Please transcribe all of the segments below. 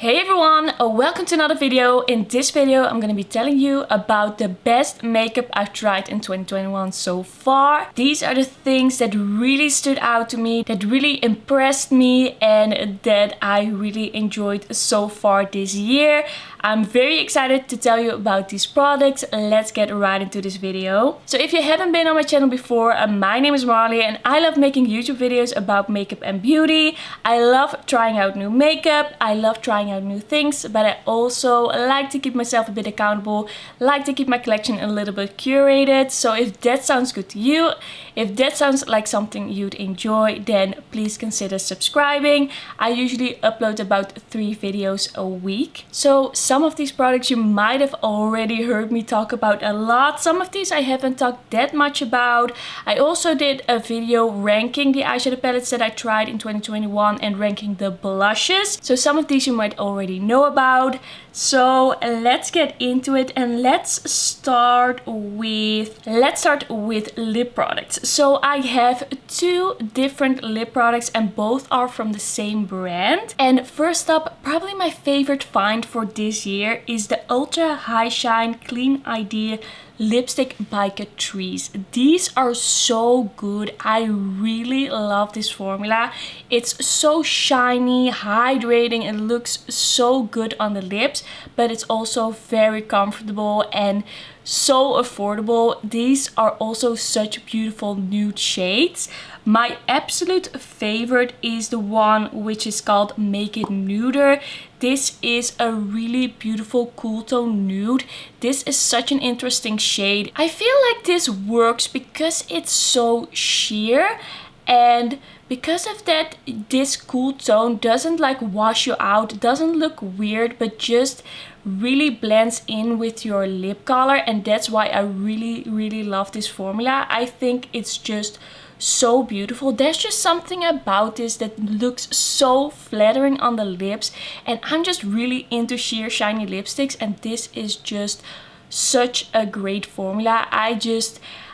Hey everyone, welcome to another video. In this video I'm going to be telling you about the best makeup I've tried in 2021 so far. These are the things that really stood out to me, that really impressed me and that I really enjoyed so far this year. I'm very excited to tell you about these products. Let's get right into this video. So if you haven't been on my channel before, my name is Marley and I love making YouTube videos about makeup and beauty. I love trying out new makeup. I love trying out new things, but I also like to keep myself a bit accountable, like to keep my collection a little bit curated. So if that sounds good to you, if that sounds like something you'd enjoy, then please consider subscribing. I usually upload about 3 videos a week. So some of these products you might have already heard me talk about a lot. Some of these I haven't talked that much about. I also did a video ranking the eyeshadow palettes that I tried in 2021 and ranking the blushes. So some of these you might already know about. So let's get into it and let's start with lip products. So I have 2 different lip products and both are from the same brand. And first up, probably my favorite find for this year is the Ultra High Shine CleanID lipstick by Catrice. These are so good. I really love this formula. It's so shiny, hydrating, it looks so good on the lips, but it's also very comfortable and so affordable. These are also such beautiful nude shades. My absolute favorite is the one which is called Make It Nuder. This is a really beautiful cool tone nude. This is such an interesting shade. I feel like this works because it's so sheer, and because of that, this cool tone doesn't like wash you out, doesn't look weird, but just really blends in with your lip color, and that's why I really love this formula. I think it's just so beautiful. There's just something about this that looks so flattering on the lips, and I'm just really into sheer shiny lipsticks, and this is just such a great formula.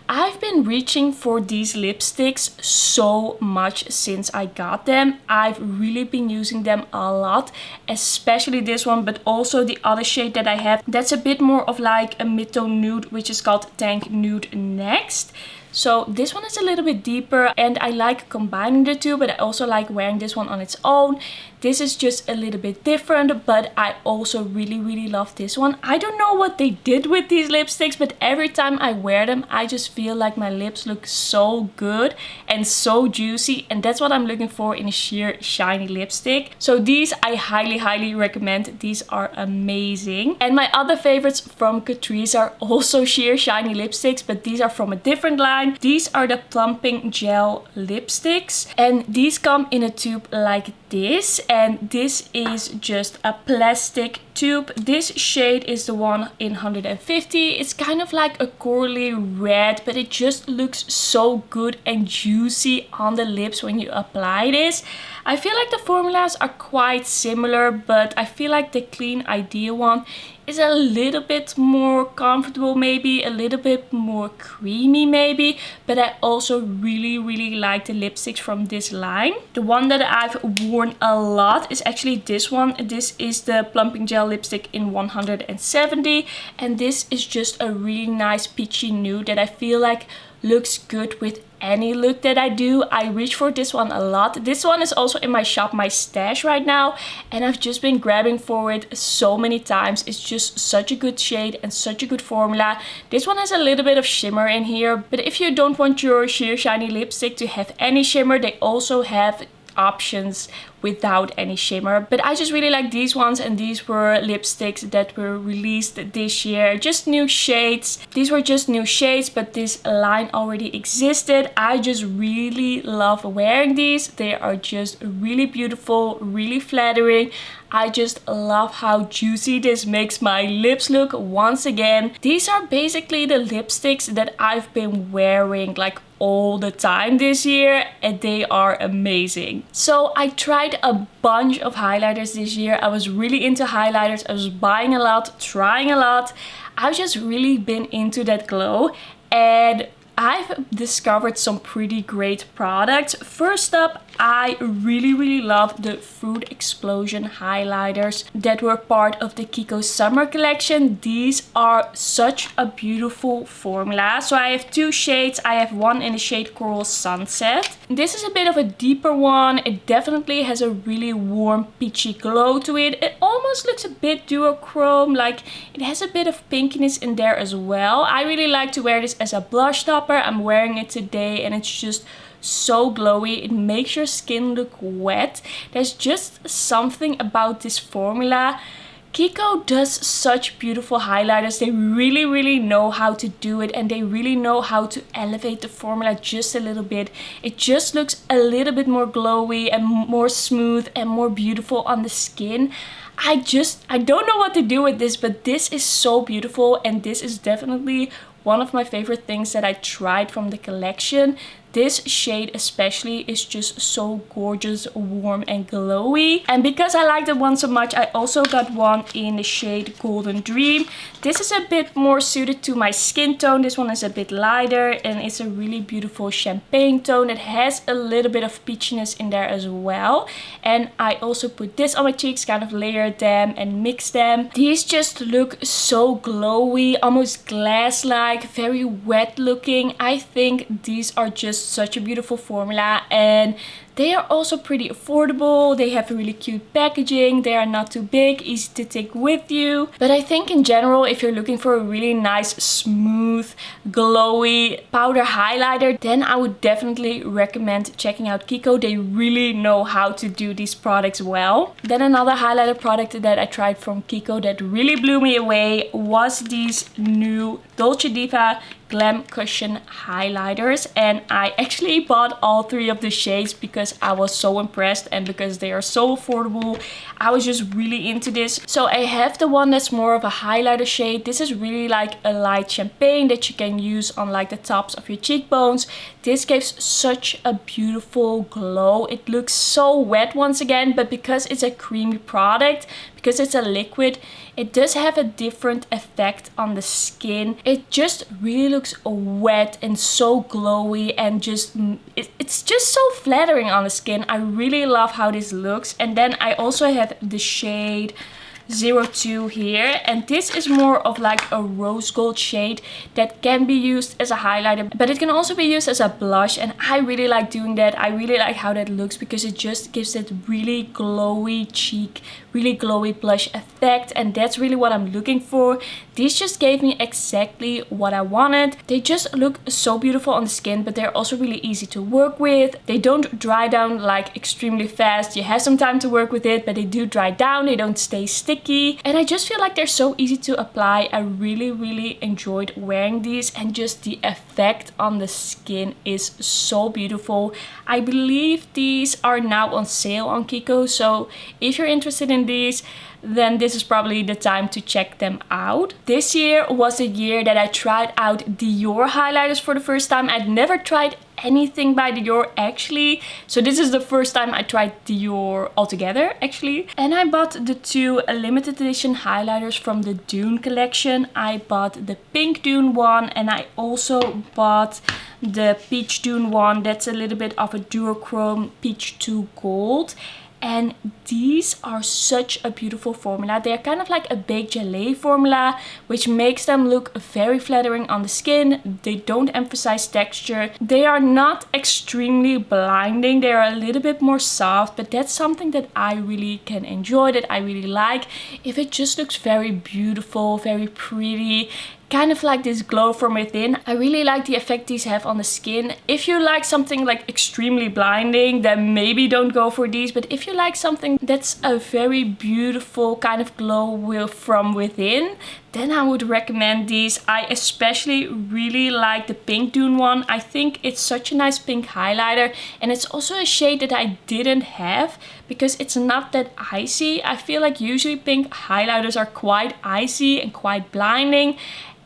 I've been reaching for these lipsticks so much since I got them. I've really been using them a lot, especially this one, but also the other shade that I have. That's a bit more of like a mid-tone nude, which is called Tank Nude Next. So this one is a little bit deeper and I like combining the two, but I also like wearing this one on its own. This is just a little bit different, but I also really love this one. I don't know what they did with these lipsticks, but every time I wear them, I just feel like my lips look so good and so juicy. And that's what I'm looking for in a sheer shiny lipstick. So these I highly recommend. These are amazing. And my other favorites from Catrice are also sheer shiny lipsticks, but these are from a different line. These are the Plumping Gel lipsticks, and these come in a tube like this, and this is just a plastic tube. This shade is the one in 150. It's kind of like a corally red, but it just looks so good and juicy on the lips when you apply this. I feel like the formulas are quite similar, but I feel like the CleanID one is a little bit more comfortable, maybe a little bit more creamy maybe, but I also really like the lipsticks from this line. The one that I've worn a lot is actually this one. This is the Plumping Gel lipstick in 170, and this is just a really nice peachy nude that I feel like looks good with any look that I do. I reach for this one a lot. This one is also in my shop, my stash right now, and I've just been grabbing for it so many times. It's just such a good shade and such a good formula. This one has a little bit of shimmer in here, but if you don't want your sheer shiny lipstick to have any shimmer, they also have options without any shimmer. But I just really like these ones, and these were lipsticks that were released this year, just new shades. These were just new shades, but this line already existed. I just really love wearing these. They are just really beautiful, really flattering. I just love how juicy this makes my lips look once again. These are basically the lipsticks that I've been wearing like all the time this year, and they are amazing. So I tried a bunch of highlighters this year. I was really into highlighters. I was buying a lot, trying a lot. I've just really been into that glow, and I've discovered some pretty great products. First up, I really love the Food Explosion highlighters that were part of the Kiko summer collection. These are such a beautiful formula. So I have two shades. I have one in the shade Coral Sunset. This is a bit of a deeper one. It definitely has a really warm peachy glow to it. It almost looks a bit duochrome, like it has a bit of pinkiness in there as well. I really like to wear this as a blush topper. I'm wearing it today and it's just so glowy. It makes your skin look wet. There's just something about this formula. Kiko does such beautiful highlighters. They really know how to do it, and they really know how to elevate the formula just a little bit. It just looks a little bit more glowy and more smooth and more beautiful on the skin. I don't know what to do with this, but this is so beautiful, and this is definitely one of my favorite things that I tried from the collection. This shade especially is just so gorgeous, warm and glowy. And because I like that one so much, I also got one in the shade Golden Dream. This is a bit more suited to my skin tone. This one is a bit lighter and it's a really beautiful champagne tone. It has a little bit of peachiness in there as well. And I also put this on my cheeks, kind of layered them and mixed them. These just look so glowy, almost glass-like, very wet looking. I think these are just such a beautiful formula, and they are also pretty affordable. They have really cute packaging. They are not too big, easy to take with you. But I think in general, if you're looking for a really nice, smooth, glowy powder highlighter, then I would definitely recommend checking out Kiko. They really know how to do these products well. Then another highlighter product that I tried from Kiko that really blew me away was these new Dolce Diva Glam Cushion highlighters, and I actually bought all three of the shades because I was so impressed and because they are so affordable. I was just really into this. So I have the one that's more of a highlighter shade. This is really like a light champagne that you can use on like the tops of your cheekbones. This gives such a beautiful glow. It looks so wet once again, but because it's a creamy product, because it's a liquid, it does have a different effect on the skin. It just really looks wet and so glowy, and just it's just so flattering on the skin. I really love how this looks. And then I also have the shade 02 here, and this is more of like a rose gold shade that can be used as a highlighter, but it can also be used as a blush, and I really like doing that. I really like how that looks because it just gives it really glowy cheek, really glowy blush effect, and that's really what I'm looking for. These just gave me exactly what I wanted. They just look so beautiful on the skin, but they're also really easy to work with. They don't dry down like extremely fast. You have some time to work with it, but they do dry down. They don't stay sticky, and I just feel like they're so easy to apply. I really enjoyed wearing these, and just the effect on the skin is so beautiful. I believe these are now on sale on Kiko, so if you're interested in these, then this is probably the time to check them out. This year was the year that I tried out Dior highlighters for the first time. I'd never tried anything by Dior actually, so this is the first time I tried Dior altogether actually. And I bought the two limited edition highlighters from the Dune collection. I bought the pink Dune one, and I also bought the peach Dune one. That's a little bit of a duochrome peach to gold. And these are such a beautiful formula. They're kind of like a baked gelée formula, which makes them look very flattering on the skin. They don't emphasize texture. They are not extremely blinding. They are a little bit more soft, but that's something that I really can enjoy, that I really like. If it just looks very beautiful, very pretty, kind of like this glow from within. I really like the effect these have on the skin. If you like something like extremely blinding, then maybe don't go for these. But if you like something that's a very beautiful kind of glow from within, then I would recommend these. I especially really like the pink Dune one. I think it's such a nice pink highlighter, and it's also a shade that I didn't have because it's not that icy. I feel like usually pink highlighters are quite icy and quite blinding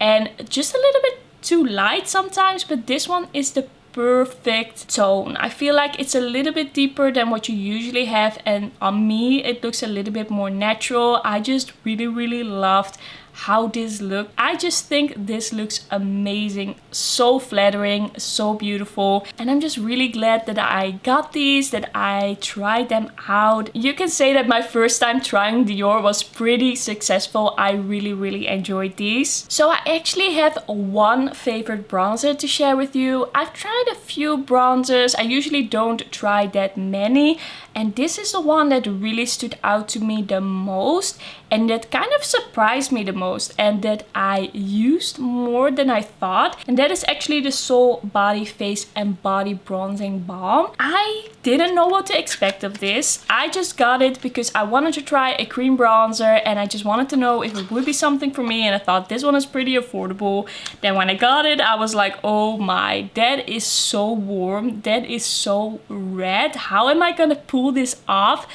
and just a little bit too light sometimes, but this one is the perfect tone. I feel like it's a little bit deeper than what you usually have, and on me it looks a little bit more natural. I just really loved how this looks. I just think this looks amazing, so flattering, so beautiful, and I'm just really glad that I got these, that I tried them out. You can say that my first time trying Dior was pretty successful. I really enjoyed these. So I actually have one favorite bronzer to share with you. I've tried a few bronzers. I usually don't try that many, and this is the one that really stood out to me the most, and that kind of surprised me the most, and that I used more than I thought. And that is actually the Soul Body Face and Body Bronzing Balm. I didn't know what to expect of this. I just got it because I wanted to try a cream bronzer, and I just wanted to know if it would be something for me, and I thought this one is pretty affordable. Then when I got it, I was like, oh my, that is so warm, that is so red. How am I gonna pull this off?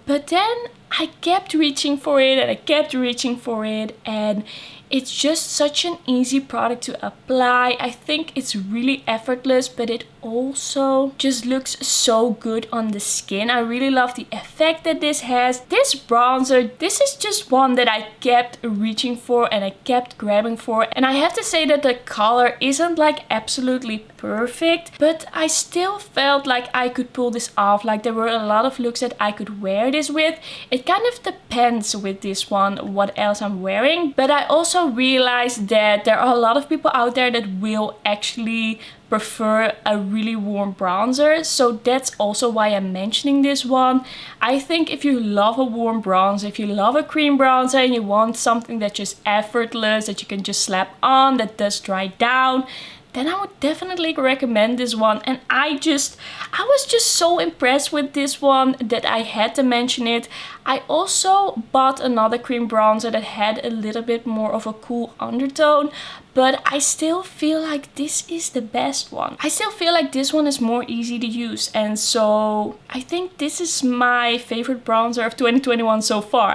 But then I kept reaching for it, and I kept reaching for it, and it's just such an easy product to apply. I think it's really effortless, but it also just looks so good on the skin. I really love the effect that this has. This bronzer, this is just one that I kept reaching for and I kept grabbing for. And I have to say that the color isn't like absolutely perfect, but I still felt like I could pull this off. Like there were a lot of looks that I could wear this with. It kind of depends with this one what else I'm wearing, but I also realized that there are a lot of people out there that will actually prefer a really warm bronzer, so that's also why I'm mentioning this one. I think if you love a warm bronzer, if you love a cream bronzer and you want something that's just effortless, that you can just slap on, that does dry down, then I would definitely recommend this one. And I was just so impressed with this one that I had to mention it. I also bought another cream bronzer that had a little bit more of a cool undertone, but I still feel like this is the best one. I still feel like this one is more easy to use, and so I think this is my favorite bronzer of 2021 so far.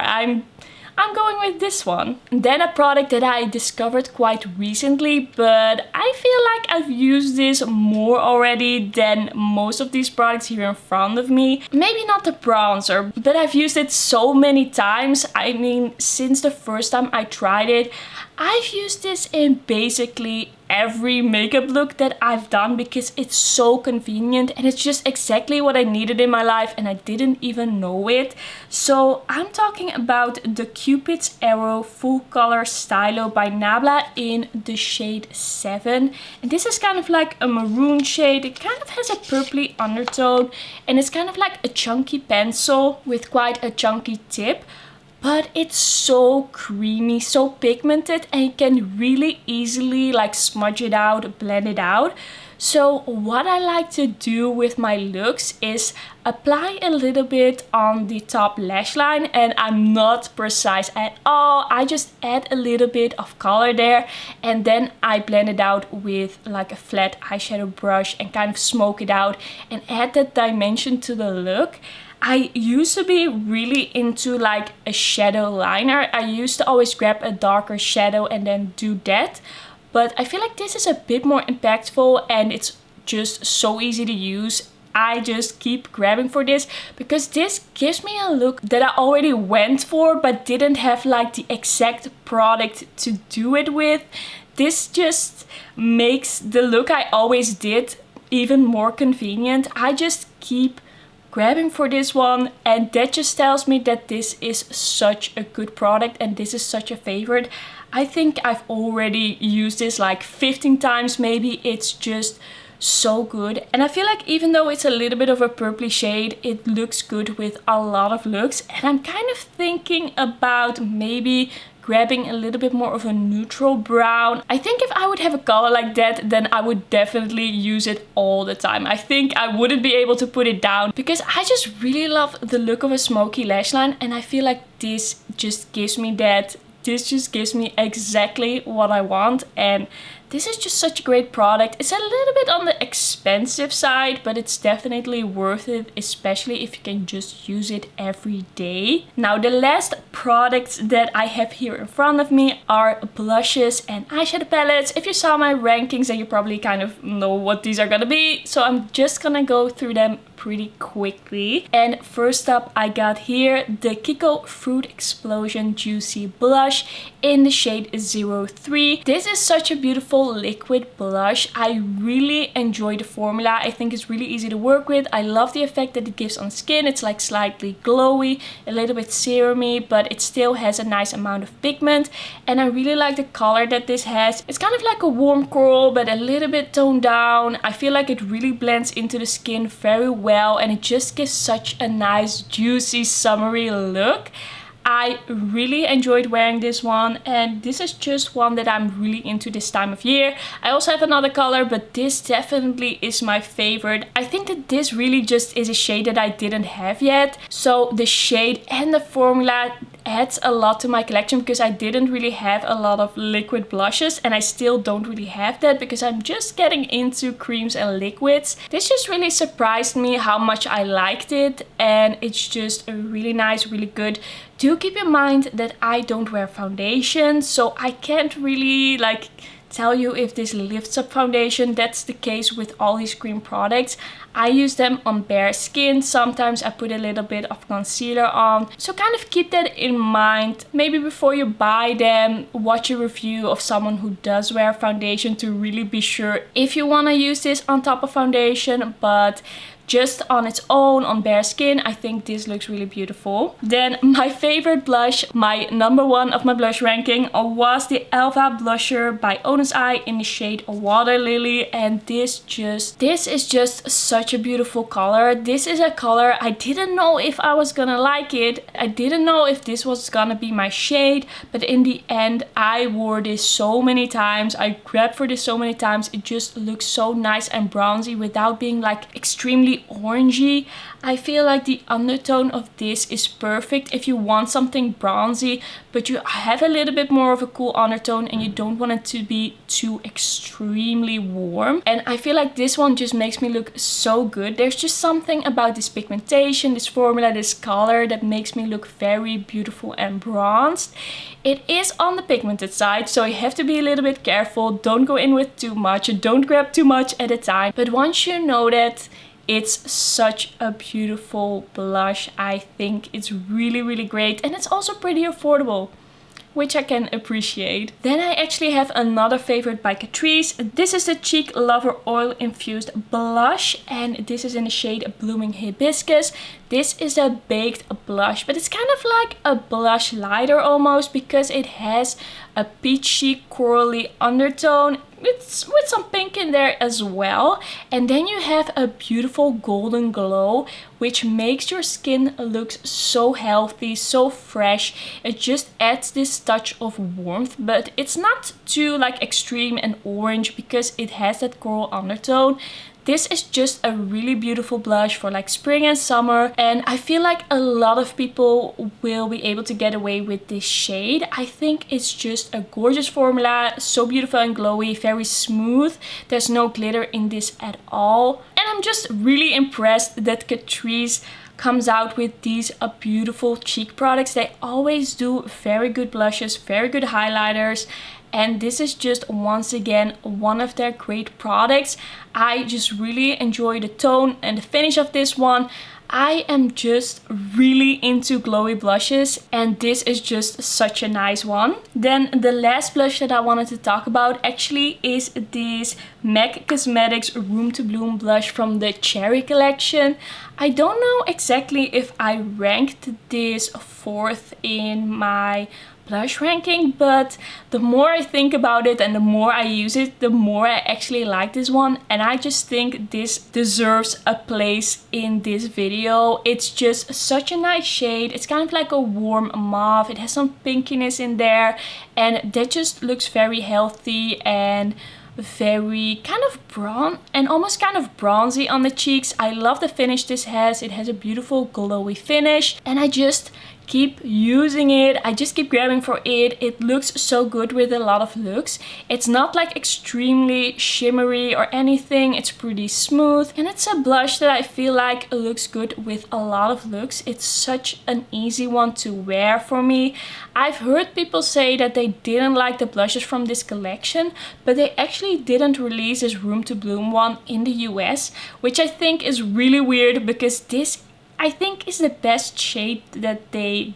I'm going with this one. And then a product that I discovered quite recently, but I feel like I've used this more already than most of these products here in front of me. Maybe not the bronzer, but I've used it so many times. I mean, since the first time I tried it, I've used this in basically every makeup look that I've done because it's so convenient and it's just exactly what I needed in my life and I didn't even know it. So I'm talking about the Cupid's Arrow Full Color Stylo by Nabla in the shade 7. And this is kind of like a maroon shade. It kind of has a purpley undertone and it's kind of like a chunky pencil with quite a chunky tip. But it's so creamy, so pigmented, and you can really easily like smudge it out, blend it out. So what I like to do with my looks is apply a little bit on the top lash line, and I'm not precise at all. I just add a little bit of color there and then I blend it out with like a flat eyeshadow brush and kind of smoke it out and add that dimension to the look. I used to be really into like a shadow liner. I used to always grab a darker shadow and then do that. But I feel like this is a bit more impactful and it's just so easy to use. I just keep grabbing for this because this gives me a look that I already went for but didn't have like the exact product to do it with. This just makes the look I always did even more convenient. I just keep grabbing for this one and that just tells me that this is such a good product and this is such a favorite. I think I've already used this like 15 times maybe. It's just so good and I feel like even though it's a little bit of a purpley shade, it looks good with a lot of looks. And I'm kind of thinking about maybe grabbing a little bit more of a neutral brown. I think if I would have a color like that, then I would definitely use it all the time. I think I wouldn't be able to put it down because I just really love the look of a smoky lash line and I feel like this just gives me that. This just gives me exactly what I want and This is just such a great product. It's a little bit on the expensive side, but it's definitely worth it, especially if you can just use it every day. Now the last products that I have here in front of me are blushes and eyeshadow palettes. If you saw my rankings, then you probably kind of know what these are gonna be. So I'm just gonna go through them pretty quickly. And first up, I got here the Kiko Fruit Explosion Juicy Blush in the shade 03. This is such a beautiful liquid blush. I really enjoy the formula. I think it's really easy to work with. I love the effect that it gives on skin. It's like slightly glowy, a little bit serumy, but it still has a nice amount of pigment. And I really like the color that this has. It's kind of like a warm coral, but a little bit toned down. I feel like it really blends into the skin very well, and it just gives such a nice juicy summery look. I really enjoyed wearing this one, and this is just one that I'm really into this time of year. I also have another color, but this definitely is my favorite. I think that this really just is a shade that I didn't have yet. So the shade and the formula adds a lot to my collection, because I didn't really have a lot of liquid blushes, and I still don't really have that because I'm just getting into creams and liquids. This just really surprised me how much I liked it, and it's just a really nice, really good. Do keep in mind that I don't wear foundation, so I can't really like tell you if this lifts up foundation. That's the case with all these cream products. I use them on bare skin. Sometimes I put a little bit of concealer on. So kind of keep that in mind. Maybe before you buy them, watch a review of someone who does wear foundation to really be sure if you want to use this on top of foundation. But just on its own, on bare skin, I think this looks really beautiful. Then my favorite blush, my number one of my blush ranking, was the Alva blusher by Oden's Eye in the shade Water Lily. And this is just such a beautiful color. This is a color I didn't know if I was gonna like it. I didn't know if this was gonna be my shade, but in the end I wore this so many times. I grabbed for this so many times. It just looks so nice and bronzy without being like extremely orangey. I feel like the undertone of this is perfect if you want something bronzy, but you have a little bit more of a cool undertone and you don't want it to be too extremely warm. And I feel like this one just makes me look so good. There's just something about this pigmentation, this formula, this color that makes me look very beautiful and bronzed. It is on the pigmented side, so you have to be a little bit careful. Don't go in with too much, don't grab too much at a time. But once you know that, it's such a beautiful blush. I think it's really, really great, and it's also pretty affordable, which I can appreciate. Then I actually have another favorite by Catrice. This is the Cheek Lover Oil-Infused Blush, and this is in the shade Blooming Hibiscus. This is a baked blush, but it's kind of like a blush lighter almost, because it has a peachy corally undertone with some pink in there as well. And then you have a beautiful golden glow, which makes your skin look so healthy, so fresh. It just adds this touch of warmth, but it's not too like extreme and orange because it has that coral undertone. This is just a really beautiful blush for like spring and summer, and I feel like a lot of people will be able to get away with this shade. I think it's just a gorgeous formula, so beautiful and glowy, very smooth. There's no glitter in this at all, and I'm just really impressed that Catrice comes out with these beautiful cheek products. They always do very good blushes, very good highlighters, and this is just once again one of their great products. I just really enjoy the tone and the finish of this one. I am just really into glowy blushes, and this is just such a nice one. Then the last blush that I wanted to talk about actually is this MAC Cosmetics Room to Bloom blush from the Cherry collection. I don't know exactly if I ranked this 4th in my blush ranking, but the more I think about it and the more I use it, the more I actually like this one, and I just think this deserves a place in this video. It's just such a nice shade. It's kind of like a warm mauve. It has some pinkiness in there, and that just looks very healthy and very kind of brown and almost kind of bronzy on the cheeks. I love the finish this has. It has a beautiful glowy finish, and I just keep using it. I just keep grabbing for it. It looks so good with a lot of looks. It's not like extremely shimmery or anything. It's pretty smooth. And it's a blush that I feel like looks good with a lot of looks. It's such an easy one to wear for me. I've heard people say that they didn't like the blushes from this collection, but they actually didn't release this Room to Bloom one in the US, which I think is really weird because this I think is the best shade that they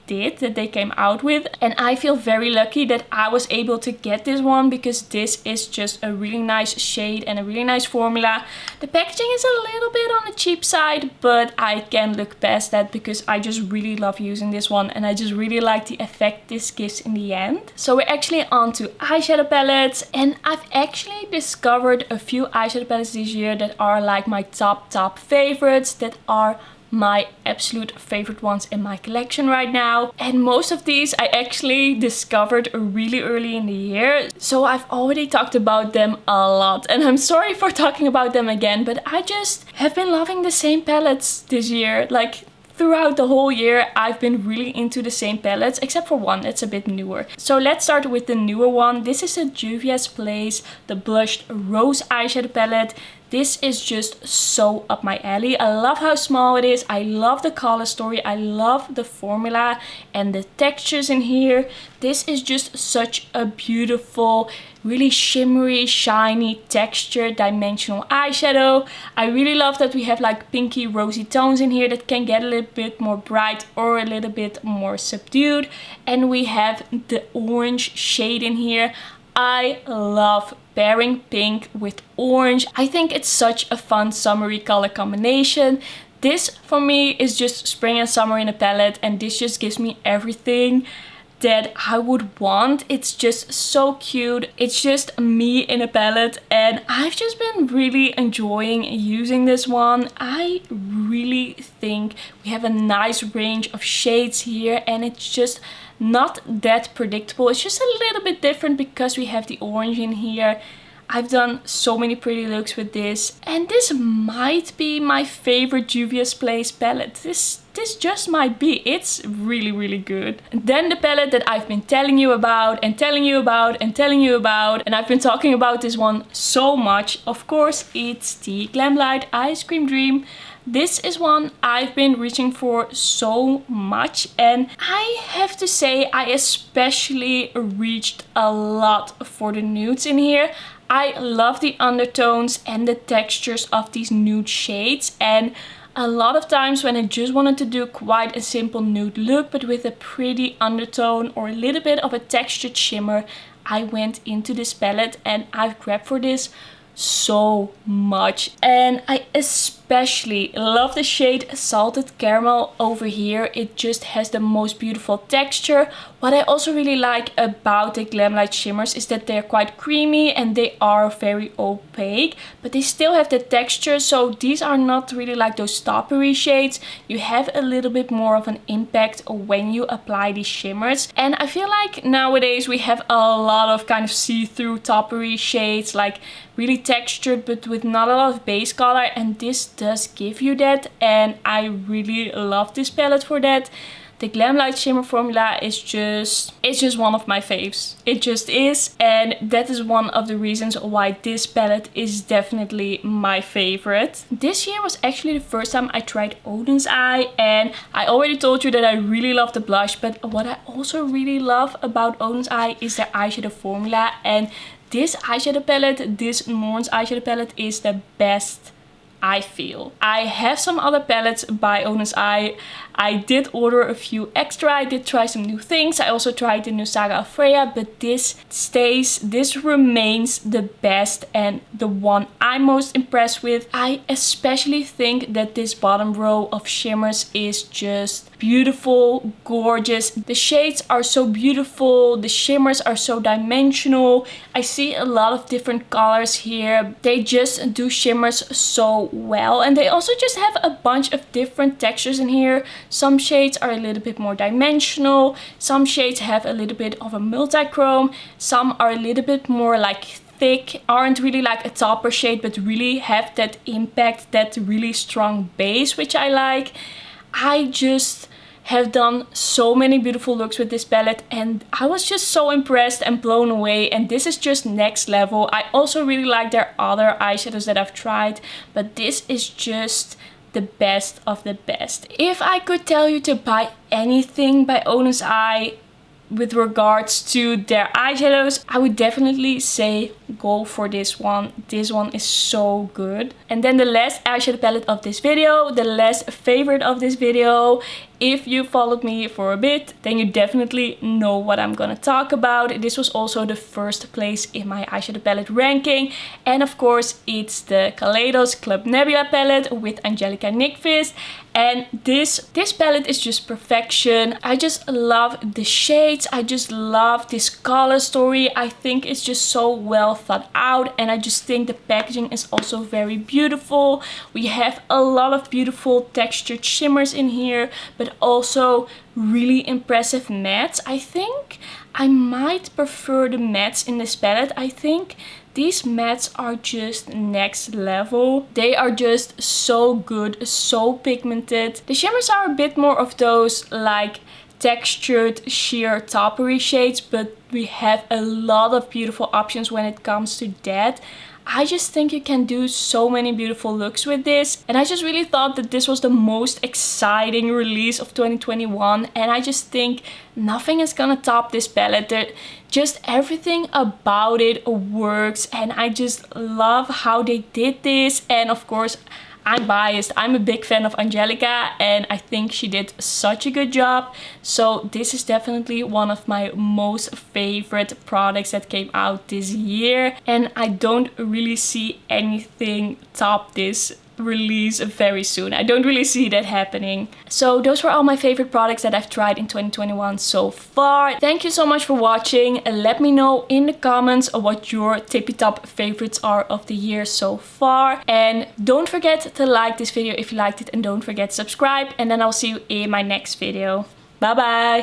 came out with. And I feel very lucky that I was able to get this one because this is just a really nice shade and a really nice formula. The packaging is a little bit on the cheap side, but I can look past that because I just really love using this one and I just really like the effect this gives in the end. So we're actually on to eyeshadow palettes, and I've actually discovered a few eyeshadow palettes this year that are like my top favorites, that are my absolute favorite ones in my collection right now. And most of these I actually discovered really early in the year, so I've already talked about them a lot and I'm sorry for talking about them again, but I just have been loving the same palettes this year. Like throughout the whole year I've been really into the same palettes, except for one that's a bit newer. So let's start with the newer one. This is a Juvia's Place, the Blushed Rose eyeshadow palette. This is just so up my alley. I love how small it is. I love the color story. I love the formula and the textures in here. This is just such a beautiful, really shimmery, shiny, textured, dimensional eyeshadow. I really love that we have like pinky rosy tones in here that can get a little bit more bright or a little bit more subdued. And we have the orange shade in here. I love pairing pink with orange. I think it's such a fun summery color combination. This for me is just spring and summer in a palette, and this just gives me everything that I would want. It's just so cute. It's just me in a palette, and I've just been really enjoying using this one. I really think we have a nice range of shades here, and it's just not that predictable. It's just a little bit different because we have the orange in here. I've done so many pretty looks with this, and this might be my favorite Juvia's Place palette. This just might be. It's really good. And then the palette that I've been telling you about and telling you about and telling you about, and I've been talking about this one so much, of course, it's the Glamlite Ice Cream Dream. This is one I've been reaching for so much, and I have to say I especially reached a lot for the nudes in here. I love the undertones and the textures of these nude shades, and a lot of times when I just wanted to do quite a simple nude look but with a pretty undertone or a little bit of a textured shimmer, I went into this palette and I've grabbed for this so much. And I especially love the shade Salted Caramel over here. It just has the most beautiful texture. What I also really like about the Glamlite shimmers is that they're quite creamy and they are very opaque, but they still have the texture. So these are not really like those toppery shades. You have a little bit more of an impact when you apply these shimmers. And I feel like nowadays we have a lot of kind of see-through toppery shades, like really textured but with not a lot of base color, and this does give you that, and I really love this palette for that. The Glamlite shimmer formula is just one of my faves. It just is, and that is one of the reasons why this palette is definitely my favorite. This year was actually the first time I tried Oden's Eye, and I already told you that I really love the blush, but what I also really love about Oden's Eye is their eyeshadow formula, and this eyeshadow palette, this Norns eyeshadow palette, is the best, I feel. I have some other palettes by Oden's Eye. I did order a few extra. I did try some new things. I also tried the new Saga of Freya, but this remains the best and the one I'm most impressed with. I especially think that this bottom row of shimmers is just beautiful, gorgeous. The shades are so beautiful. The shimmers are so dimensional. I see a lot of different colors here. They just do shimmers so well, and they also just have a bunch of different textures in here. Some shades are a little bit more dimensional, some shades have a little bit of a multi-chrome, some are a little bit more like thick, aren't really like a topper shade but really have that impact, that really strong base, which I like. I just have done so many beautiful looks with this palette, and I was just so impressed and blown away, and this is just next level. I also really like their other eyeshadows that I've tried, but this is just the best of the best. If I could tell you to buy anything by Oden's Eye with regards to their eyeshadows, I would definitely say go for this one. This one is so good. And then the last eyeshadow palette of this video, the last favorite of this video. If you followed me for a bit, then you definitely know what I'm gonna talk about. This was also the first place in my eyeshadow palette ranking. And of course, it's the Kaleidos Club Nebula palette with Angelica Nyqvist. And this palette is just perfection. I just love the shades. I just love this color story. I think it's just so well thought out, and I just think the packaging is also very beautiful. We have a lot of beautiful textured shimmers in here, but also really impressive mattes. I think I might prefer the mattes in this palette. I think these mattes are just next level. They are just so good, so pigmented. The shimmers are a bit more of those like textured sheer toppery shades, but we have a lot of beautiful options when it comes to that. I just think you can do so many beautiful looks with this, and I just really thought that this was the most exciting release of 2021, and I just think nothing is gonna top this palette. Just everything about it works, and I just love how they did this. And of course, I'm biased. I'm a big fan of Angelica, and I think she did such a good job. So this is definitely one of my most favorite products that came out this year, and I don't really see anything top this release very soon. I don't really see that happening. So those were all my favorite products that I've tried in 2021 so far. Thank you so much for watching, and let me know in the comments what your tippy top favorites are of the year so far. And don't forget to like this video if you liked it, and don't forget to subscribe, and then I'll see you in my next video. Bye bye!